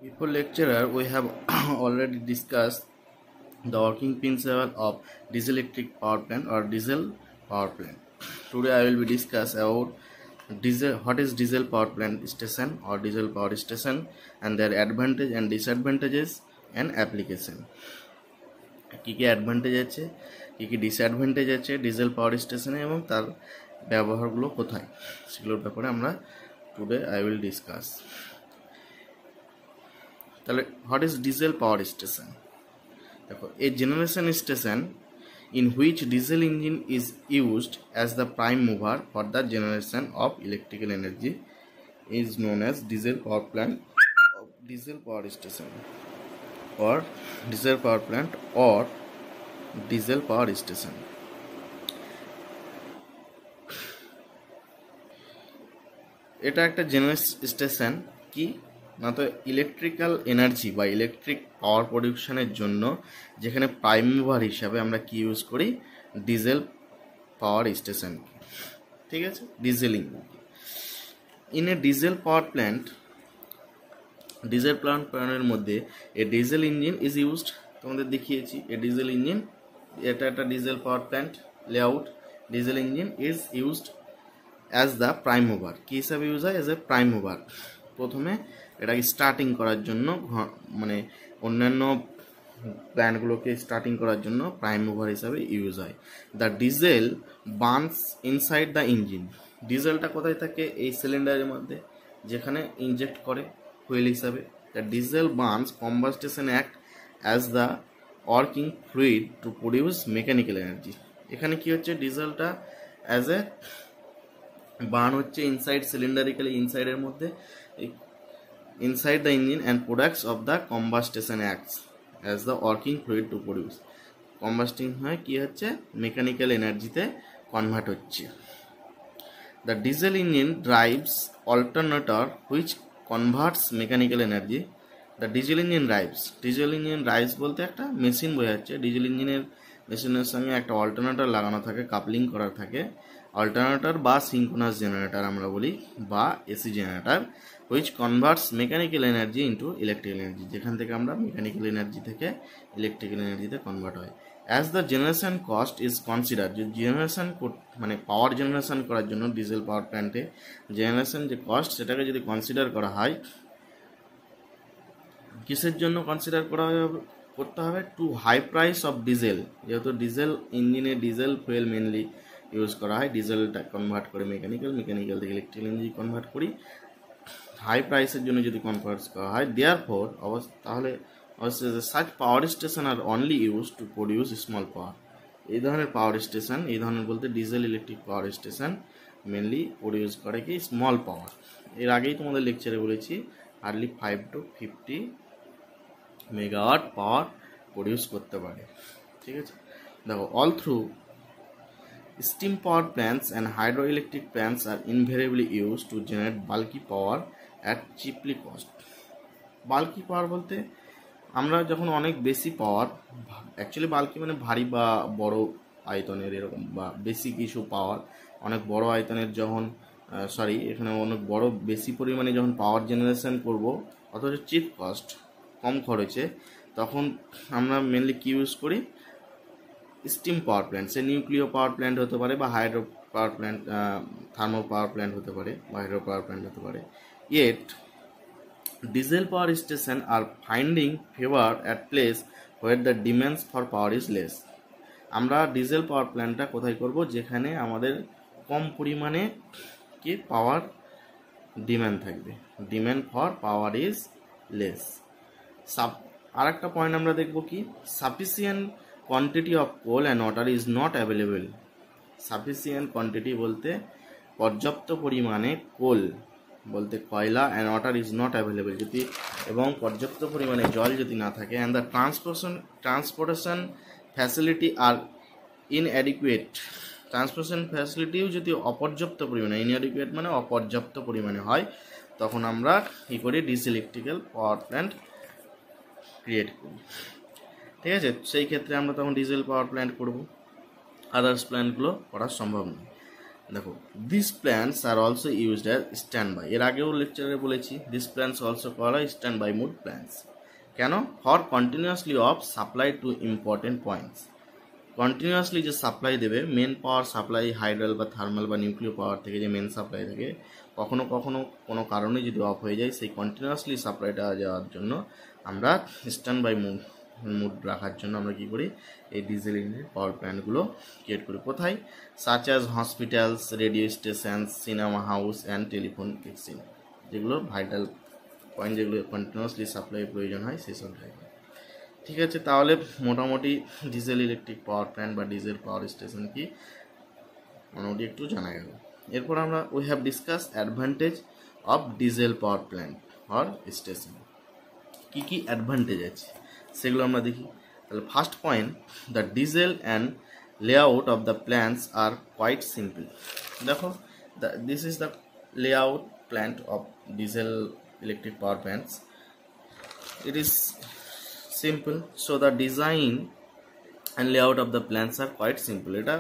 Before lecturer, we have already discussed the working principle of diesel electric power plant or diesel power plant. Today I will be discuss about diesel. What is diesel power plant station or diesel power station and their advantage and disadvantages and application. কি কি advantage আছে, কি কি disadvantage আছে diesel পাওয়ার স্টেশনে এবং তার ব্যবহারগুলো কোথায়, সেগুলোর ব্যাপারে আমরা টুডে আই উইল ডিসকাস। তাহলে what is diesel power station? দেখো, a generation station in which diesel engine is used as the prime mover for the generation of electrical energy is known as diesel power plant or diesel power station or diesel power plant or diesel power station. এটা একটা generation station কি না, তো electrical energy বা electric power প্রোডিউশনের জন্য যেখানে prime mover হিসাবে আমরা কি ইউজ করি, ডিজেল পাওয়ার স্টেশন। ঠিক আছে, diesel engine in a diesel power plant, diesel প্ল্যান্টের মধ্যে a diesel engine is used, তোমাদের দেখিয়েছি এ ডিজেল ইঞ্জিন, এটা একটা diesel power plant layout. Diesel engine is used as the prime mover, কী হিসাবে ইউজ হয়? As a prime mover. প্রথমে এটাকে স্টার্টিং করার জন্য, মানে অন্যান্য প্ল্যান্টগুলোকে স্টার্টিং করার জন্য প্রাইম মুভার হিসাবে ইউজ হয়। The diesel burns inside the engine, ডিজেলটা কোথায় থাকে? এই সিলিন্ডারের মধ্যে, যেখানে ইনজেক্ট করে ফুয়েল হিসাবে। The diesel burns combustion act as the working fluid to produce mechanical energy. এখানে কি হচ্ছে, ডিজেলটা অ্যাজ এ বার্ন হচ্ছে ইনসাইড সিলিন্ডারিক্যালি, ইনসাইডের মধ্যে, inside the engine and products of the combustion acts as the working fluid to produce, combusting হয় কি হচ্ছে, মেকানিক্যাল এনার্জিতে কনভার্ট হচ্ছে। the diesel engine drives alternator which converts mechanical energy, the diesel engine drives বলতে একটা machine বোঝাচ্ছে। Diesel ইঞ্জিনের মেশিনের সঙ্গে একটা অল্টারনেটর লাগানো থাকে, কাপলিং করা থাকে। অল্টারনেটর বা সিঙ্ক্রোনাস জেনারেটর আমরা বলি, বা AC generator, which converts mechanical energy into electrical energy, যেখান থেকে আমরা মেকানিক্যাল এনার্জি থেকে ইলেকট্রিক্যাল এনার্জিতে কনভার্ট হয়। As the generation cost is consider, যে জেনারেশন মানে পাওয়ার জেনারেশন করার জন্য ডিজেল পাওয়ার প্ল্যান্টে জেনারেশন যে কস্ট, সেটাকে যদি কনসিডার করা হয়, কিসের জন্য কনসিডার করতে হবে? To high price of diesel, যেহেতু ডিজেল ইঞ্জিনে ডিজেল ফুয়েল মেনলি ইউজ করা হয়, ডিজেলটা কনভার্ট করে মেকানিক্যাল থেকে ইলেকট্রিক্যাল এনার্জি কনভার্ট করি, হাই প্রাইসের জন্য যদি কনভার্ট করা হয়, দেয়ারফর তাহলে অবশ্যই such power station are only use to produce small power. এই ধরনের পাওয়ার স্টেশন, এই ধরনের বলতে diesel electric power station mainly produce করে কি, স্মল পাওয়ার। এর আগেই তোমাদের লেকচারে বলেছি hardly 5 to 50 megawatt power produce করতে পারে। ঠিক আছে, দেখো, all through steam power plants and hydroelectric plants are invariably used to generate bulky power at cheaply cost. Bulky power বলতে আমরা যখন অনেক বেশি পাওয়ার, অ্যাকচুয়ালি বাল্কি মানে ভারী বা বড় আয়তনের এরকম, বা বেশি কিছু পাওয়ার, অনেক বড় আয়তনের যখন এখানে অনেক বড় বেশি পরিমাণে যখন পাওয়ার জেনারেশন করব, অথচ চিপ কস্ট, কম খরচে, তখন আমরা মেনলি কি ইউজ করি? Steam power plant. সে নিউক্লিয় পাওয়ার প্ল্যান্ট হতে পারে, বা hydro power plant, thermo power plant হতে পারে, বা হাইড্রো পাওয়ার প্ল্যান্ট হতে পারে। Yet diesel power station are finding favour at place where the demands for power is less. আমরা ডিজেল পাওয়ার প্ল্যান্টটা কোথায় করব? যেখানে আমাদের কম পরিমাণে কি পাওয়ার ডিম্যান্ড থাকবে, demand for power is less. আর একটা পয়েন্ট আমরা দেখব কি, sufficient quantity of coal and water is not available. Sufficient quantity বলতে পর্যাপ্ত পরিমাণে কোল বলতে কয়লা, and water is not available, যদি এবং পর্যাপ্ত পরিমাণে জল যদি না থাকে, and the transportation facility are inadequate, transportation ফ্যাসিলিটিও যদি অপর্যাপ্ত পরিমাণে, ইনঅ্যাডিকুয়েট মানে অপর্যাপ্ত পরিমাণে হয়, তখন আমরা কী করি? Diesel electrical power plant create করি। ঠিক আছে, সেই ক্ষেত্রে আমরা তখন ডিজেল পাওয়ার প্ল্যান্ট করব, আদার্স প্ল্যান্টগুলো করা সম্ভব নয়। দেখো this plants are also used as stand by, এর আগেও লেকচারে বলেছি দিস প্ল্যান্টস অলসো কল হয় স্ট্যান্ড বাই মুড প্ল্যান্টস। কেন? For continuously of supply to important points, continuously যে সাপ্লাই দেবে, মেন পাওয়ার সাপ্লাই হাইড্রাল বা থার্মাল বা নিউক্লিয়ার পাওয়ার থেকে যে মেন সাপ্লাই থাকে, কখনো কখনো কোনো কারণে যদি অফ হয়ে যায়, সেই কন্টিনিউয়াসলি সাপ্লাইটা যাওয়ার জন্য আমরা স্ট্যান্ড বাই মুড রাখার জন্য আমরা কী করি, এই ডিজেল ইঞ্জিন পাওয়ার প্ল্যান্টগুলো ক্রিয়েট করি। কোথায়? Such as hospitals, radio stations, cinema house and telephone exchange, যেগুলো ভাইটাল পয়েন্ট, যেগুলো কন্টিনিউয়াসলি সাপ্লাই প্রয়োজন হয় সেসব জায়গায়। ঠিক আছে, তাহলে মোটামুটি ডিজেল ইলেকট্রিক পাওয়ার প্ল্যান্ট বা ডিজেল পাওয়ার স্টেশন কি মোটামুটি একটু জানা গেল। এরপর আমরা we have discuss advantage of diesel power plant or station. কী কী অ্যাডভান্টেজ আছে সেগুলো আমরা দেখি। তাহলে first point, the diesel and layout of the plants are quite simple. দেখো this is the layout plant of diesel electric power plants. It is simple, so the design and layout of the plants are quite simple. এটা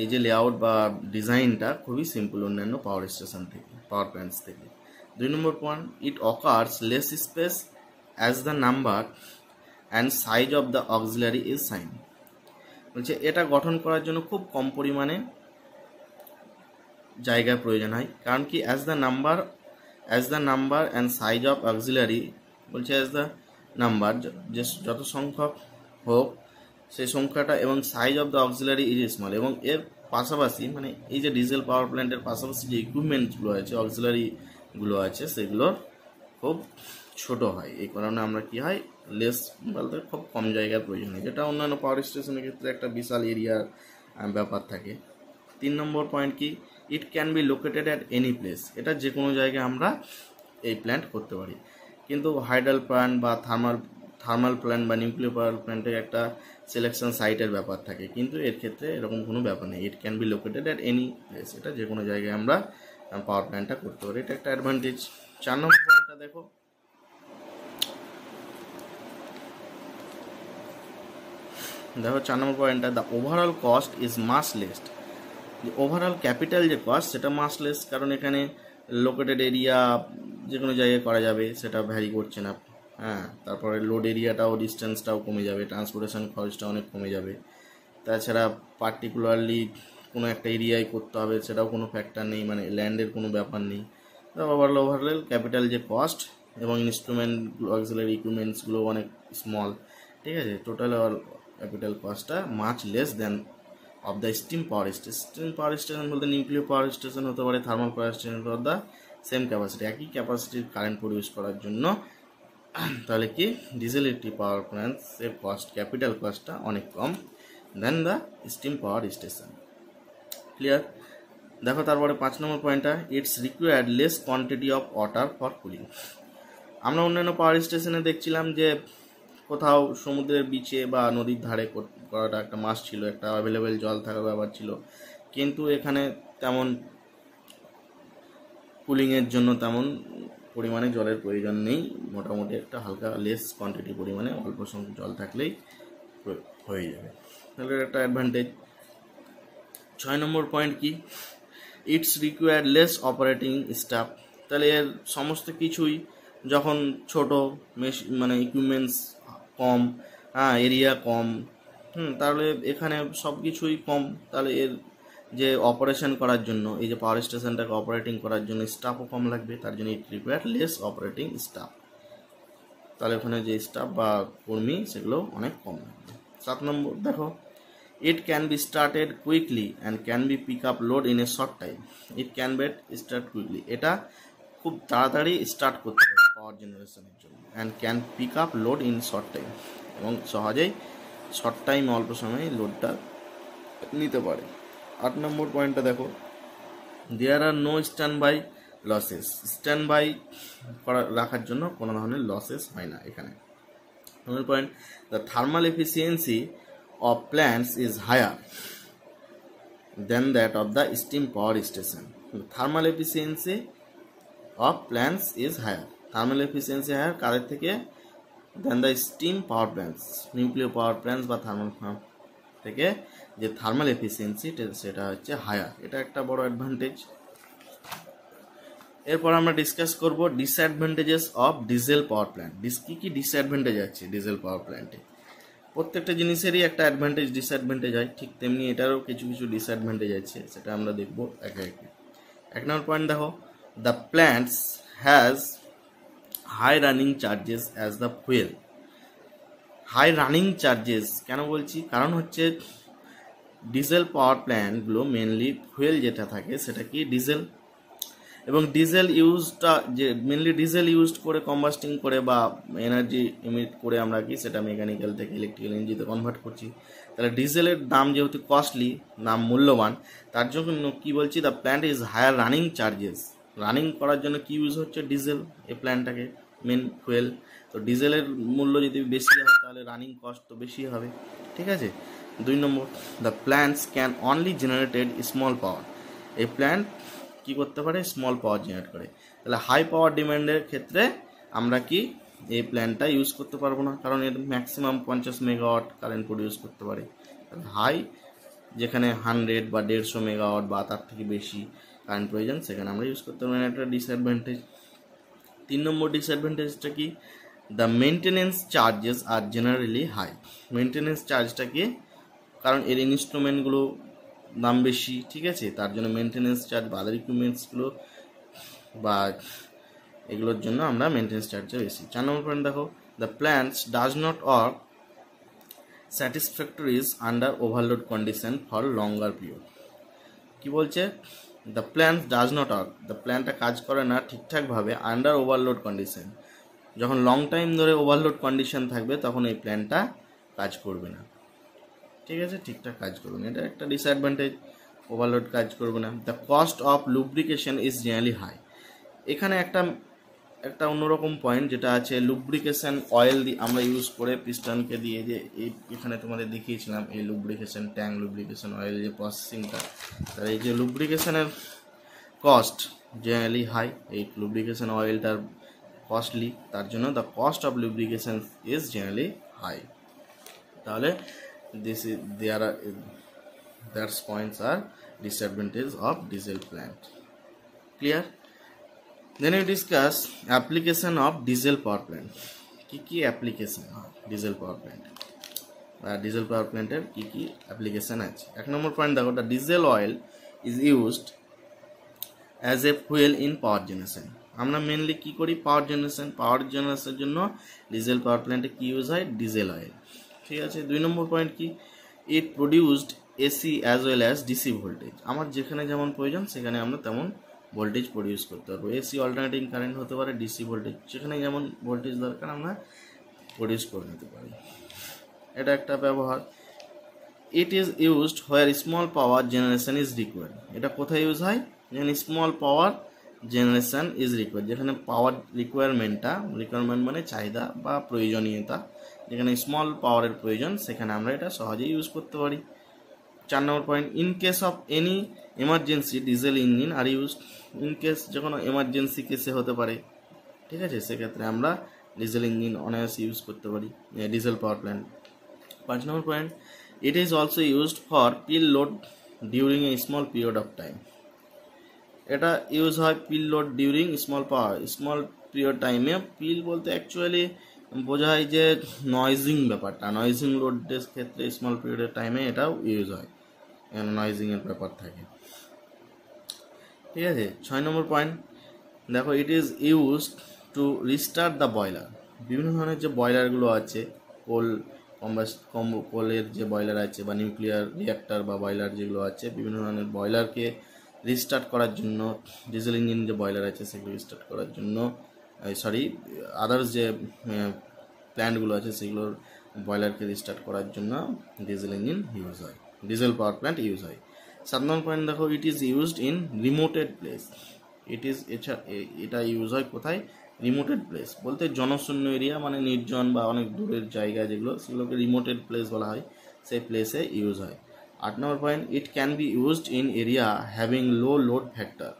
এই যে layout বা ডিজাইনটা খুবই simple অন্যান্য power station থেকে, পাওয়ার plants থেকে। 2 number point, it occurs less space as the number and size of the auxiliary is sign. বলছে এটা গঠন করার জন্য খুব কম পরিমাণে জায়গার প্রয়োজন হয়, কারণ কি as the number and size of auxiliary, বলছে অ্যাজ দ্য নাম্বার যে যত সংখ্যক হোক সেই সংখ্যাটা, এবং size of the auxiliary is small, এবং এর পাশাপাশি মানে এই যে ডিজেল পাওয়ার প্ল্যান্টের পাশাপাশি যে ইকুইপমেন্টসগুলো আছে, অক্সিলারিগুলো আছে, সেগুলো খুব ছোট হয়। এই কারণে আমরা কি হয়, লেস বলতে খুব কম জায়গার প্রয়োজন হয়, যেটা অন্যান্য পাওয়ার স্টেশনের ক্ষেত্রে একটা বিশাল এরিয়ার ব্যাপার থাকে। 3 নম্বর পয়েন্ট কি, ইট can B located at any place, এটা যে কোনো জায়গায় আমরা এই প্ল্যান্ট করতে পারি। কিন্তু হাইড্রাল প্ল্যান্ট বা থার্মাল প্ল্যান্ট বা নিউক্লিয়ার পাওয়ার প্ল্যান্টের একটা সিলেকশন সাইটের ব্যাপার থাকে, কিন্তু এর ক্ষেত্রে এরকম কোনো ব্যাপার নেই, ইট can B located at any place, এটা যে কোনো জায়গায় আমরা পাওয়ার প্ল্যান্টটা করতে পারি, এটা একটা অ্যাডভান্টেজ। 4 নম্বর পয়েন্টটা দেখো, 4 নম্বর পয়েন্টটা, the overall cost is much less. Overall capital যে কস্ট সেটা মাস লেস, কারণ এখানে লোকেটেড এরিয়া যে কোনো জায়গায় করা যাবে, সেটা ভ্যারি করছে না। হ্যাঁ, তারপরে লোড এরিয়াটাও, ডিস্টেন্সটাও কমে যাবে, ট্রান্সপোর্টেশন খরচটা অনেক কমে যাবে। তাছাড়া পার্টিকুলারলি কোনো একটা এরিয়ায় করতে হবে সেটাও কোনো ফ্যাক্টর নেই, মানে ল্যান্ডের কোনো ব্যাপার নেই। ওভারঅল ক্যাপিটাল যে কস্ট এবং ইনস্ট্রুমেন্টগুলো, অক্সিলারি ইকুইপমেন্টসগুলো অনেক স্মল। ঠিক আছে, টোটাল ক্যাপিটাল কস্টটা much less then of the steam power station. Steam power station বলতে নিউক্লিয়ার পাওয়ার স্টেশন হতে পারে, thermal power station of the same capacity, একই ক্যাপাসিটির কারেন্ট প্রডিউস করার জন্য। তাহলে কি ডিজেল ইলেকট্রিক পাওয়ার প্ল্যান্টসের কস্ট, ক্যাপিটাল কস্টটা অনেক কম then the steam power station. Clear? দেখো তারপরে 5 নম্বর পয়েন্টটা, it's required less quantity of water for cooling. আমরা অন্যান্য পাওয়ার স্টেশনে দেখছিলাম যে কোথাও সমুদ্রের বিচে বা নদীর ধারে করাটা একটা মাস্ট ছিল, একটা অ্যাভেলেবেল জল থাকার ব্যাপার ছিল, কিন্তু এখানে তেমন কুলিংয়ের জন্য তেমন পরিমাণে জলের প্রয়োজন নেই, মোটামুটি একটা হালকা লেস কোয়ান্টিটি পরিমাণে অল্প সংখ্যক জল থাকলেই হয়ে যাবে, তাহলে একটা অ্যাডভান্টেজ। 6 নম্বর পয়েন্ট কি, it's required less operating staff. তাহলে এর সমস্ত কিছুই যখন ছোট মানে ইকুইপমেন্টস কম, এরিয়া কম, তাহলে এখানে সব কিছুই কম, তাহলে এর যে অপারেশন করার জন্য, এই যে পাওয়ার স্টেশনটাকে অপারেটিং করার জন্য স্টাফও কম লাগবে, তার জন্য ইট রিকোয়ার্ড লেস অপারেটিং স্টাফ। তাহলে ওখানে যে স্টাফ বা কর্মী সেগুলো অনেক কম লাগবে। 7 নম্বর দেখো, it can be started quickly and can be pick up load in a short time. It can be start quickly, এটা খুব তাড়াতাড়ি স্টার্ট করতে পারে পাওয়ার জেনারেশনের জন্য, and can pick up load in short time, এবং সহজেই শর্ট টাইম অল্প সময়ে লোডটা নিতে পারে। 8 নম্বর পয়েন্টটা দেখো, there are no standby losses. Standby রাখার জন্য কোনো ধরনের লসেস হয় না এখানে। 9 point, the thermal efficiency of plants is higher than that of the steam power station. The thermal efficiency of plants is higher. Thermal efficiency higher কাদের থেকে? than the steam power plants, nuclear power plants বা thermal থেকে যে thermal efficiency সেটা হচ্ছে higher, এটা একটা বড় advantage. এরপর আমরা ডিসকাস করব disadvantages of diesel power plant. কী কী ডিসঅ্যাডভান্টেজ আছে ডিজেল পাওয়ার প্ল্যান্টে? প্রত্যেকটা জিনিসেরই একটা অ্যাডভান্টেজ ডিসঅ্যাডভান্টেজ হয়, ঠিক তেমনি এটারও কিছু কিছু ডিসঅ্যাডভান্টেজ আছে, সেটা আমরা দেখব একে একে। এক নম্বর পয়েন্ট দেখো, the plants has high running charges as the fuel. High running charges কেন বলছি? কারণ হচ্ছে ডিজেল পাওয়ার প্ল্যান্টগুলো মেনলি ফুয়েল যেটা থাকে সেটা কি ডিজেল, এবং ডিজেল ইউজটা যে মেনলি ডিজেল ইউজ করে কম্বাস্টিং করে বা এনার্জি ইমিট করে আমরা কি সেটা মেকানিক্যাল থেকে ইলেকট্রিক্যাল এনার্জিতে কনভার্ট করছি। তাহলে ডিজেলের দাম যেহেতু কস্টলি, দাম মূল্যবান, তার জন্য কি বলছি, the plant is higher running charges. Running করার জন্য কি ইউজ হচ্ছে? ডিজেল, এই প্ল্যান্টটাকে মেন ফুয়েল। তো ডিজেলের মূল্য যদি বেশি হয় তাহলে রানিং কস্ট তো বেশি হবে, ঠিক আছে। 2 number, the plants can only generated small power. এই প্ল্যান্ট কি করতে পারে? স্মল পাওয়ার জেনারেট করে। তাহলে হাই পাওয়ার ডিমান্ডের ক্ষেত্রে আমরা কি এই প্ল্যান্টটা ইউজ করতে পারবো না, কারণ এর ম্যাক্সিমাম 50 মেগাওয়াট কারেন্ট প্রডিউস করতে পারে। হাই যেখানে 100 বা 150 মেগাওয়াট বা তার থেকে বেশি কারেন্ট প্রয়োজন, সেখানে আমরা ইউজ করতে পারবো না, একটা ডিসঅ্যাডভান্টেজ। 3 নম্বর ডিসঅ্যাডভান্টেজটা কি? The maintenance charges are generally high. Maintenance চার্জটা কি? কারণ এর ইনস্ট্রুমেন্টগুলো দাম বেশি, ঠিক আছে, তার জন্য মেনটেনেন্স চার্জ বা আদার ইকুইপমেন্টসগুলো বা এগুলোর জন্য আমরা মেনটেনেন্স চার্জটা বেশি। 4 নম্বর পয়েন্ট দেখো, the plants does not work satisfactorily under overload condition for longer period. কি বলছে? The plants does not work, the প্ল্যান্টটা কাজ করে না ঠিকঠাকভাবে আন্ডার ওভারলোড কন্ডিশন। যখন লং টাইম ধরে ওভারলোড কন্ডিশন থাকবে তখন এই প্ল্যান্টটা কাজ করবে না, ঠিক আছে, ঠিকঠাক কাজ করবে না, এটা একটা ডিসঅ্যাডভান্টেজ, ওভারলোড কাজ করবে না। The cost of lubrication is generally high. এখানে একটা অন্যরকম পয়েন্ট যেটা আছে, লুব্রিকেশন অয়েল আমরা ইউজ করে পিস্টনকে দিয়ে যে এখানে তোমাদের দেখিয়েছিলাম এই লুব্রিকেশন ট্যাঙ্ক লুব্রিকেশন অয়েল যে প্রসেসিংটা, তার এই যে লুব্রিকেশনের কস্ট জেনারেলি হাই, এই লুব্রিকেশন অয়েলটার কস্টলি, তার জন্য the cost of lubrication is generally high. তাহলে that's points are disadvantage of diesel plant. Clear? Then we discuss application of diesel power plant. কি application diesel power plant diesel power plant এর কি application আছে? 1 নম্বর point দেখো, the diesel oil is used as a fuel in power generation. আমরা mainly কি করি? পাওয়ার জেনারেশনের জন্য ডিজেল পাওয়ার প্ল্যান্টে কি ইউজ হয়? ডিজেল অয়েল, ঠিক আছে। 2 নম্বর পয়েন্ট কি? It produced AC as well as DC voltage. আমার যেখানে যেমন প্রয়োজন সেখানে আমরা তেমন ভোল্টেজ প্রডিউস করতে পারবো। এসি অল্টারনেটিং কারেন্ট হতে পারে, ডিসি ভোল্টেজ যেখানে যেমন ভোল্টেজ দরকার আমরা প্রডিউস করে নিতে পারি, এটা একটা ব্যবহার। ইট is used where small power generation is required. এটা কোথায় ইউজ হয়? যেখানে small power generation is required, যেখানে পাওয়ার রিকোয়ারমেন্ট মানে চাহিদা বা প্রয়োজনীয়তা, যেখানে স্মল পাওয়ারের প্রয়োজন সেখানে আমরা এটা সহজেই ইউজ করতে পারি। 4 number point, in case of any emergency diesel engine are use. In case যখন এমার্জেন্সি কেসে হতে পারে, ঠিক আছে, সেক্ষেত্রে আমরা ডিজেল ইঞ্জিন অনায়াসে ইউজ করতে পারি ডিজেল পাওয়ার প্ল্যান্ট। 5 নম্বর point, it is also used for peak load during a small period of time. এটা ইউজ হয় peak load during small period টাইমে। পিল বলতে অ্যাকচুয়ালি বোঝায় যে নয়েজিং ব্যাপারটা, নয়েজিং লোডের ক্ষেত্রে স্মল পিরিয়ডের টাইমে এটাও ইউজ হয়, নয়েজিংয়ের ব্যাপার থাকে, ঠিক আছে। 6 নম্বর পয়েন্ট দেখো, it is used to restart the boiler. বিভিন্ন ধরনের যে বয়লারগুলো আছে, কোলের যে বয়লার আছে বা নিউক্লিয়ার রিঅ্যাক্টর বা বয়লার যেগুলো আছে, বিভিন্ন ধরনের বয়লারকে রিস্টার্ট করার জন্য, ডিজেল ইঞ্জিন যে বয়লার আছে সেগুলো রিস্টার্ট করার জন্য, আদার্স যে প্ল্যান্টগুলো আছে সেগুলোর বয়লারকে রিস্টার্ট করার জন্য ডিজেল ইঞ্জিন ইউজ হয়, ডিজেল পাওয়ার প্ল্যান্ট ইউজ হয়। 7 নম্বর পয়েন্ট দেখো, it is used in রিমোটেড place. এটা ইউজ হয় কোথায়? রিমোটেড প্লেস বলতে জনশূন্য এরিয়া, মানে নির্জন বা অনেক দূরের জায়গা যেগুলো, সেগুলোকে রিমোটেড প্লেস বলা হয়, সেই প্লেসে ইউজ হয়। 8 number point, it can be used in area having low load factor.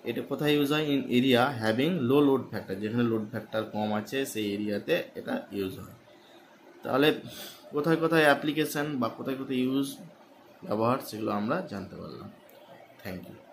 এটা কোথায় ইউজ হয়? In area having low load factor, যেখানে লোড ফ্যাক্টর কম আছে সেই এরিয়াতে এটা ইউজ হয়। তাহলে কোথায় কোথায় অ্যাপ্লিকেশান বা কোথায় কোথায় ইউজ ব্যবহার সেগুলো আমরা জানতে পারলাম। Thank you.